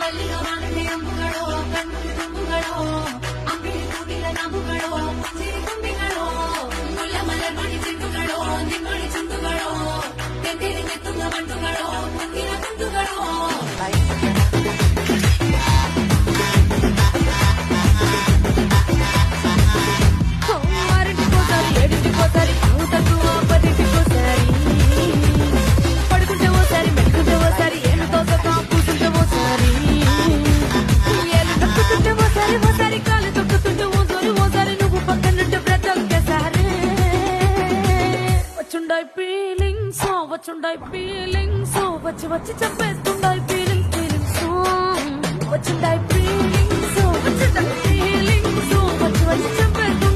ಅಂಬುಗಳೋ ಕಣ್ಣು ತುಂಬುಗಳೋ ಅಂಬಿಳಿ ಕೂಡಿಲ ನಂಬುಗಳೋ ಸಿರಿ ತುಂಬಿಗಳೋ ಮುಲ್ಲ ಮಲರ್ಮಣಿ ಚೆಂಡುಗಳೋ ನಿಮ್ಮಳಿ ಚುಂಡುಗಳೋ ತೆಂದಿರಿ ತೆತ್ತುಂಗ ಮಂಟುಗಳೋ ಮುಂದಿನ ಕುಂದುಗಳೋ వచ్చుండాయి ఫీలింగ్స్ వచ్చి వచ్చి చెప్పేస్తుండాయి ఫీలింగ్స్ వచ్చుండాయి ఫీలింగ్స్ వచ్చి వచ్చి చెప్పేస్తు